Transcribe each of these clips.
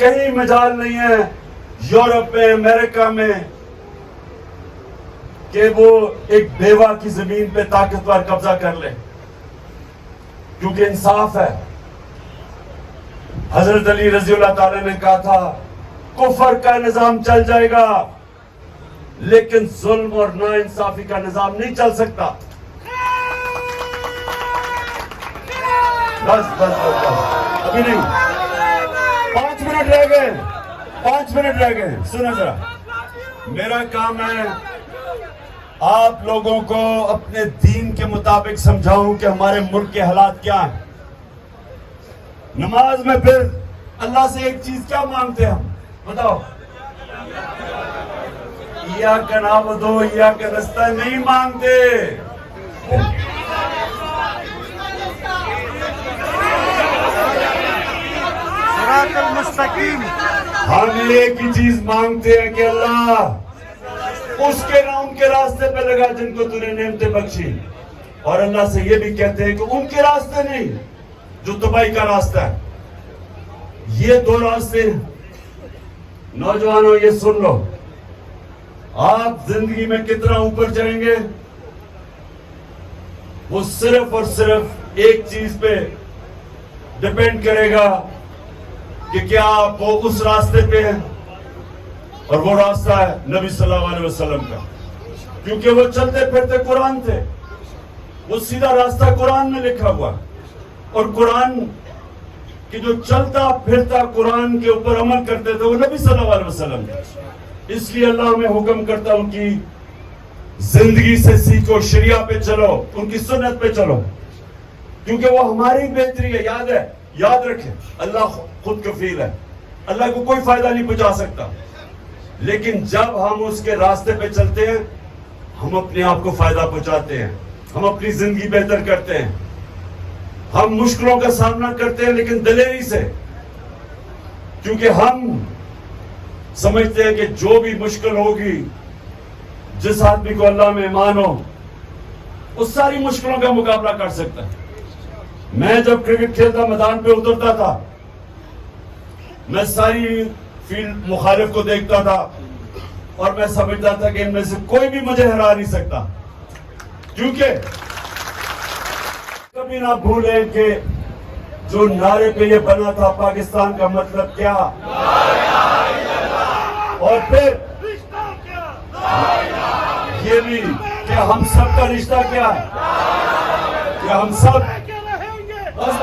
کہیں مجال نہیں ہے یورپ میں، امریکہ میں، کہ وہ ایک بیوہ کی زمین پہ طاقتور قبضہ کر لے، کیونکہ انصاف ہے۔ حضرت علی رضی اللہ تعالی نے کہا تھا کفر کا نظام چل جائے گا لیکن ظلم اور ناانصافی کا نظام نہیں چل سکتا۔ بس بس بس بس ابھی نہیں، 5 منٹ رہ گئے، 5 منٹ رہ گئے۔ سنیں ذرا، میرا کام ہے آپ لوگوں کو اپنے دین کے مطابق سمجھاؤں کہ ہمارے ملک کے حالات کیا ہیں۔ نماز میں پھر اللہ سے ایک چیز کیا مانگتے ہیں ہم؟ بتاؤ۔ ایاک نعبد و ایاک نستعین نہیں مانگتے، صراط المستقیم۔ ہم ایک ہی چیز مانگتے ہیں کہ اللہ اس کے نہ ان کے راستے پہ لگا جن کو تو نے نعمتیں بخشی، اور اللہ سے یہ بھی کہتے ہیں کہ ان کے راستے نہیں جو تباہی کا راستہ ہے۔ یہ 2 راستے ہیں۔ نوجوانوں یہ سن لو، آپ زندگی میں کتنا اوپر جائیں گے وہ صرف اور صرف ایک چیز پہ ڈیپینڈ کرے گا کہ کیا آپ وہ اس راستے پہ ہیں، اور وہ راستہ ہے نبی صلی اللہ علیہ وسلم کا، کیونکہ وہ چلتے پھرتے قرآن تھے، وہ سیدھا راستہ قرآن میں لکھا ہوا، اور قرآن کہ جو چلتا پھرتا قرآن کے اوپر عمل کرتے تھے وہ نبی صلی اللہ علیہ وسلم تھے۔ اس لیے اللہ ہمیں حکم کرتا ان کی زندگی سے سیکھو، شریعہ پہ چلو، ان کی سنت پہ چلو، کیونکہ وہ ہماری بہتری ہے۔ یاد رکھیں اللہ خود کفیل ہے، اللہ کو کوئی فائدہ نہیں پہنچا سکتا، لیکن جب ہم اس کے راستے پہ چلتے ہیں ہم اپنے آپ کو فائدہ پہنچاتے ہیں، ہم اپنی زندگی بہتر کرتے ہیں، ہم مشکلوں کا سامنا کرتے ہیں لیکن دلیری سے، کیونکہ ہم سمجھتے ہیں کہ جو بھی مشکل ہوگی، جس آدمی کو اللہ میں ایمان ہو اس ساری مشکلوں کا مقابلہ کر سکتا ہے۔ میں جب کرکٹ کھیلتا میدان پہ اترتا تھا میں ساری فیلڈ مخالف کو دیکھتا تھا اور میں سمجھتا تھا کہ ان میں سے کوئی بھی مجھے ہرا نہیں سکتا، کیونکہ کبھی نہ بھولیں کہ جو نعرے پہ یہ بنا تھا پاکستان کا مطلب کیا، اور پھر یہ بھی کہ ہم سب کا رشتہ کیا ہے، کہ ہم سب بس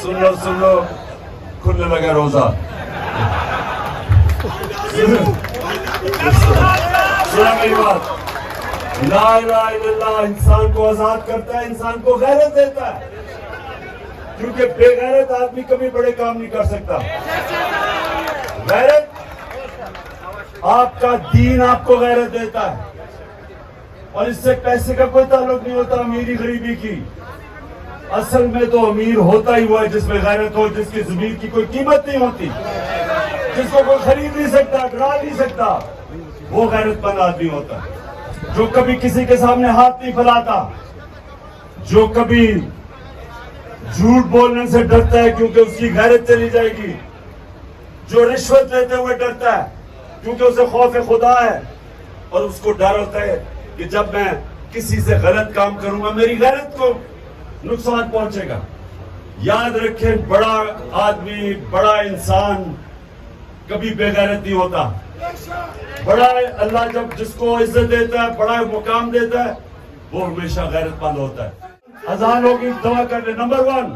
سن لو کھلنے لگا روزہ، سنا میری بات۔ لا الہ الا اللہ انسان کو آزاد کرتا ہے، انسان کو غیرت دیتا ہے، کیونکہ بے غیرت آدمی کبھی بڑے کام نہیں کر سکتا۔ غیرت آپ کا دین آپ کو غیرت دیتا ہے، اور اس سے پیسے کا کوئی تعلق نہیں ہوتا، امیری غریبی کی۔ اصل میں تو امیر ہوتا ہی ہوا ہے جس میں غیرت ہو، جس کی ضمیر کی کوئی قیمت نہیں ہوتی، جس کو کوئی خرید نہیں سکتا، ڈرا نہیں سکتا، وہ غیرت مند آدمی ہوتا ہے۔ جو کبھی کسی کے سامنے ہاتھ نہیں پھیلاتا، جو کبھی جھوٹ بولنے سے ڈرتا ہے کیونکہ اس کی غیرت چلی جائے گی، جو رشوت لیتے ہوئے ڈرتا ہے کیونکہ اسے خوف خدا ہے، اور اس کو ڈر ہوتا ہے کہ جب میں کسی سے غلط کام کروں گا میری غیرت کو نقصان پہنچے گا۔ یاد رکھیں بڑا آدمی، بڑا انسان کبھی بے غیرت نہیں ہوتا۔ بڑا اللہ جب جس کو عزت دیتا ہے، بڑا مقام دیتا ہے، وہ ہمیشہ غیرت مند ہوتا ہے۔ اذان ہوگی، دعا کر لیں۔ نمبر 1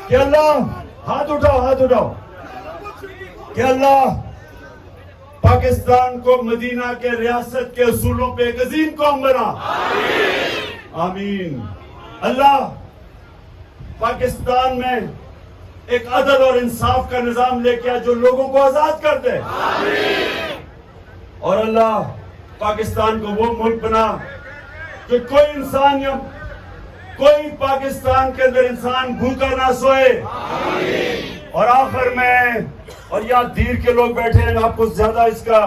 کہ اللہ، ہاتھ اٹھاؤ کہ اللہ پاکستان کو مدینہ کے ریاست کے اصولوں پہ ایک عظیم قوم بنا، آمین۔ اللہ پاکستان میں ایک عدل اور انصاف کا نظام لے کے جو لوگوں کو آزاد کر دے، اور اللہ پاکستان کو وہ ملک بنا کہ کوئی انسان یا کوئی پاکستان کے اندر انسان بھوکا نہ سوئے۔ اور آخر میں، اور یہاں دیر کے لوگ بیٹھے ہیں، آپ کو زیادہ اس کا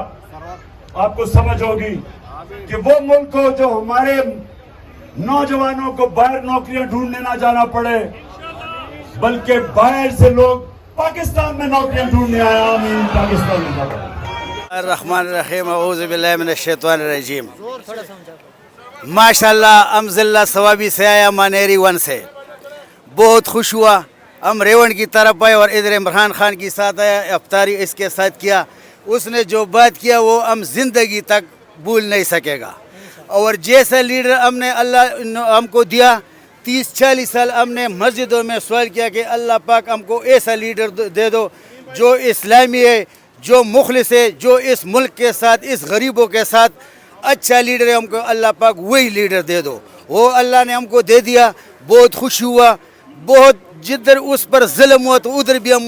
آپ کو سمجھ ہوگی کہ وہ ملک ہو جو ہمارے نوجوانوں کو باہر نوکریاں ڈھونڈنے نہ جانا پڑے، بلکہ باہر سے لوگ पाकिस्तान में नौकरियां ढूंढने आया। आमीन। पाकिस्तान जिंदाबाद। Ar-Rahman-Ar-Rahim, A'udhu billahi minash shaitanir rajim. माशाल्लाह हम ज़िला सवाबी से आया मानेरी वन से, बहुत खुश हुआ। हम रेवण की तरफ आए और इधर इमरान खान के साथ आया, अफ्तारी इसके साथ किया। उसने जो बात किया वो हम ज़िंदगी तक भूल नहीं सकेगा। और जैसा लीडर हमने अल्लाह हमको दिया, 30-40 साल हमने मस्जिदों में सवाल किया कि अल्लाह पाक हमको ऐसा लीडर दे दो जो इस्लामी है, जो मुखलिस है, जो इस मुल्क के साथ, इस गरीबों के साथ अच्छा लीडर है। हमको अल्लाह पाक वही लीडर दे दो। वो अल्लाह ने हमको दे दिया, बहुत खुश हुआ। बहुत जिधर उस पर जुल्म हुआ तो उधर भी हम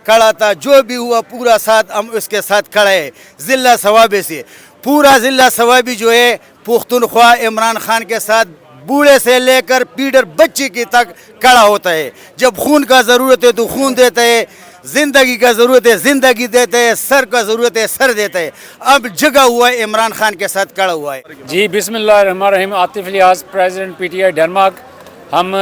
खड़ा था, जो भी हुआ पूरा साथ हम उसके साथ खड़े हैं। ज़िला सवाबी से पूरा ज़िला सवाबी जो है पुख्तनख्वा इमरान खान के साथ बूढ़े से लेकर पीडर बच्चे की तक खड़ा होता है। जब खून का ज़रूरत है तो खून देता है, ज़िंदगी का ज़रूरत है ज़िंदगी देते हैं, सर का ज़रूरत है सर देते हैं। अब जगह हुआ है इमरान खान के साथ खड़ा हुआ है। जी बिस्मिल्लाहिर्रहमानिर्रहीम। आतिफ लिहाज, प्रेसिडेंट PTI डेनमार्क। हम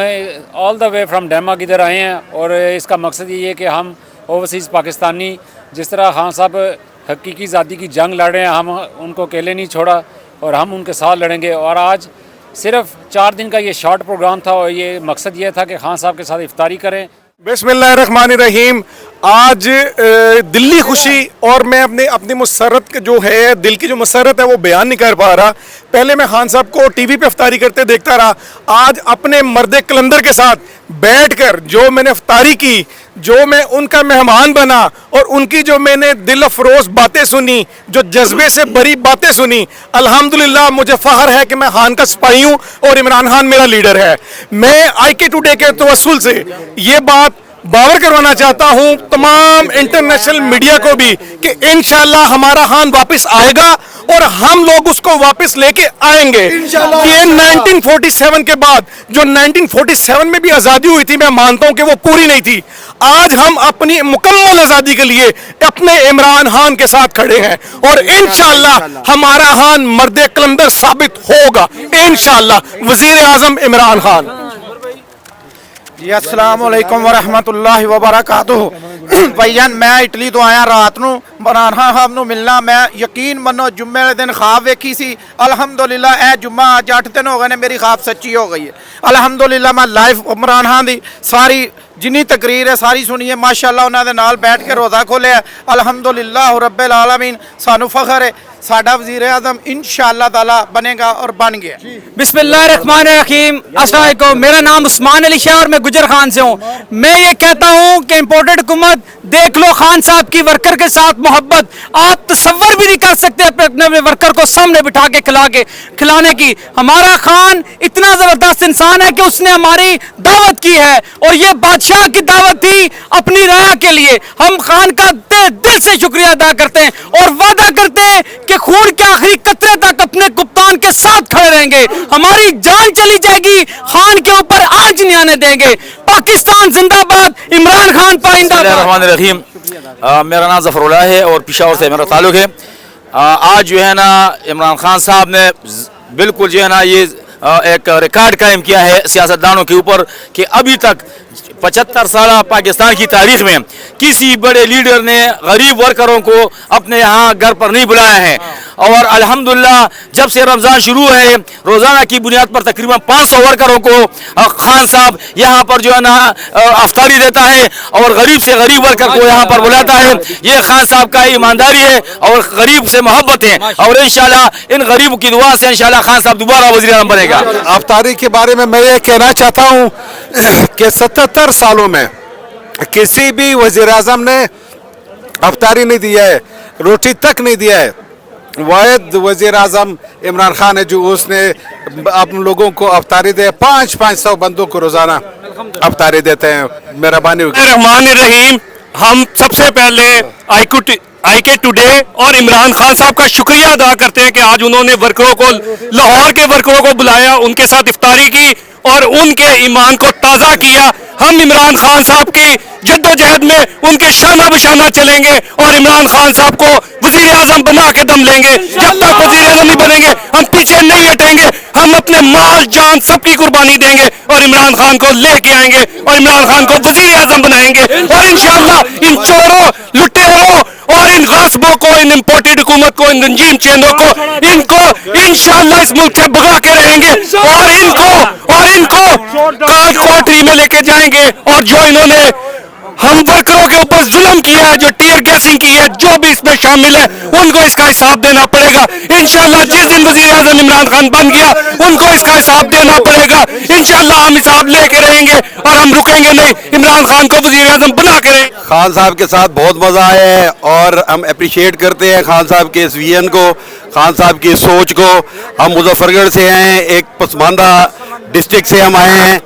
all the way from Denmark इधर आए हैं और इसका मकसद ये है कि हम ओवरसीज़ पाकिस्तानी जिस तरह खान साहब हकीकी ज़ाती की जंग लड़ रहे हैं, हम उनको अकेले नहीं छोड़ा और हम उनके साथ लड़ेंगे। और आज सिर्फ 4 दिन का ये शॉर्ट प्रोग्राम था और ये मकसद ये था कि खान साहब के साथ इफ्तारी करें। बिस्मिल्लाहिर्रहमानिर्रहीम। आज दिल्ली खुशी और मैं अपनी मुसरत जो है, दिल की जो मुसरत है वो बयान नहीं कर पा रहा। पहले मैं खान साहब को टीवी पे इफ्तारी करते देखता रहा, आज अपने मर्द कलंदर के साथ बैठकर जो मैंने इफ्तारी की, जो मैं उनका मेहमान बना और उनकी जो मैंने दिल अफरोज बातें सुनी, जो जज्बे से भरी बातें सुनी, अल्हम्दुलिल्लाह मुझे फ़ख्र है कि मैं खान का सिपाही हूँ और इमरान खान मेरा लीडर है। मैं IK टुडे के तवस्सुल से ये बात बावर करवाना चाहता हूँ तमाम इंटरनेशनल मीडिया को भी कि इंशाल्लाह हमारा खान वापस आएगा और हम लोग उसको वापस लेके आएंगे। ये 1947 के बाद जो 1947 में भी आज़ादी हुई थी, मैं मानता हूँ कि वो पूरी नहीं थी। आज हम अपनी मुकम्मल आज़ादी के लिए अपने इमरान खान के साथ खड़े हैं और इंशाल्लाह हमारा खान मर्द कलंदर साबित होगा इंशाल्लाह। वज़ीर आज़म इमरान खान। जी अस्सलाम वालेकुम वरहमतुल्लाहि वबरकातुहू। भाईजान मैं इटली तो आया रात ਨੂੰ इमरान खान साहब ਨੂੰ ਮਿਲਣਾ। मैं यकीन मनो जुम्मे वाले दिन ख्वाब वेखी सी, अल्हम्दुलिल्लाह ए जुम्मा आज 8 दिन हो गए ने मेरी ख्वाब सच्ची हो गई है। अल्हम्दुलिल्लाह मैं लाइव इमरान खान दी सारी जिन्नी तकरीर है सारी सुनिए। माशाअल्लाह उन्होंने नाल बैठ के रोज़ा खोलिया। अल्हम्दुलिल्लाह रब्बिल आलमीन, सानू फख्र है साडा वज़ीर आज़म इंशाअल्लाह ताला बनेगा और बन गया। बिस्मिल्लाहिर्रहमानिर्रहीम। अस्सलाम वालेकुम। मेरा नाम उस्मान अली शाह और मैं गुजर खान से हूँ। मैं ये कहता हूँ कि इम्पोर्टेड हुकूमत देख लो खान साहब की वर्कर के साथ मोहब्बत। आप तसव्वुर भी नहीं कर सकते अपने वर्कर को सामने बिठा के खिलाने की। हमारा खान इतना ज़बरदस्त इंसान है कि उसने हमारी दावत की है और ये बादशाह की दावत थी अपनी राह के लिए। हम खान का दिल से शुक्रिया अदा करते हैं और वादा करते हैं कि खून के आखिरी कतरे तक अपने कप्तान के साथ खड़े रहेंगे। हमारी जान चली जाएगी, खान के ऊपर आंच नहीं आने देंगे। पाकिस्तान जिंदाबाद, इमरान खान पाइंदाबाद। मेरा नाम ज़फ़रुल्लाह है और पेशावर से मेरा ताल्लुक़ है। आज जो है ना इमरान खान साहब ने बिल्कुल जो है ना ये एक रिकॉर्ड कायम किया है सियासतदानों के ऊपर कि अभी तक 75 साल पाकिस्तान की तारीख में किसी बड़े लीडर ने गरीब वर्करों को अपने यहाँ घर पर नहीं बुलाया है। और अल्हम्दुलिल्लाह जब से रमज़ान शुरू है रोज़ाना की बुनियाद पर तकरीबन 500 वर्करों को खान साहब यहाँ पर जो है ना अफ्तारी देता है और गरीब से गरीब वर्कर को यहाँ पर बुलाता है। ये खान साहब का ईमानदारी है और गरीब से मोहब्बत है और इंशाल्लाह इन गरीब की दुआ से इंशाल्लाह खान साहब दोबारा वज़ीर आज़म बनेगा। अफ्तारी के बारे में मैं ये कहना चाहता हूँ कि 77 सालों में किसी भी वज़ीर आज़म ने अफ्तारी नहीं दिया है, रोटी तक नहीं दिया है। वाहिद वज़ीर आज़म इमरान खान है जो उसने अपने लोगों को अफ्तारी दे। 500 बंदों को रोज़ाना अफ्तारी देते हैं। मेहरबानी होगी। रहमानिर्रहीम। हम सबसे पहले IK टुडे और इमरान खान साहब का शुक्रिया अदा करते हैं कि आज उन्होंने वर्करों को, लाहौर के वर्करों को बुलाया, उनके साथ इफ्तारी की और उनके ईमान को ताज़ा किया। हम इमरान खान साहब की जद्दोजहद में उनके शाना बशाना चलेंगे और इमरान खान साहब को वज़ीर आज़म बना के दम लेंगे। जब तक वज़ीर आज़म नहीं बनेंगे हम पीछे नहीं हटेंगे। हम अपने माल जान सबकी कुर्बानी देंगे और इमरान खान को लेके आएंगे और इमरान खान को वजीर आजम बनाएंगे और इंशाल्लाह इन चोरों, लुटेरों और इन गासबों को, इन इम्पोर्टेड हुकूमत को, इन रंजीम चेनों को, इनको इंशाल्लाह इस मुल्क से भगा के रहेंगे और इनको क्वार्टरी में लेके जाएंगे। और जो इन्होंने हम वर्करों के ऊपर जुल्म किया है, जो टीयर गैसिंग की है, जो भी इसमें शामिल है, उनको इसका हिसाब देना पड़ेगा इंशाल्लाह। जिस दिन वजीर आजम इमरान खान बन गया उनको इसका हिसाब देना पड़ेगा इंशाल्लाह। हम हिसाब लेके रहेंगे और हम रुकेंगे नहीं, इमरान खान को वजीर आजम बना के रहेंगे। खान साहब के साथ बहुत मज़ा आया है और हम अप्रिशिएट करते हैं खान साहब के इस विजन को, खान साहब की सोच को। हम मुजफ्फरगढ़ से हैं, एक पसमानदा डिस्ट्रिक्ट से हम आए हैं।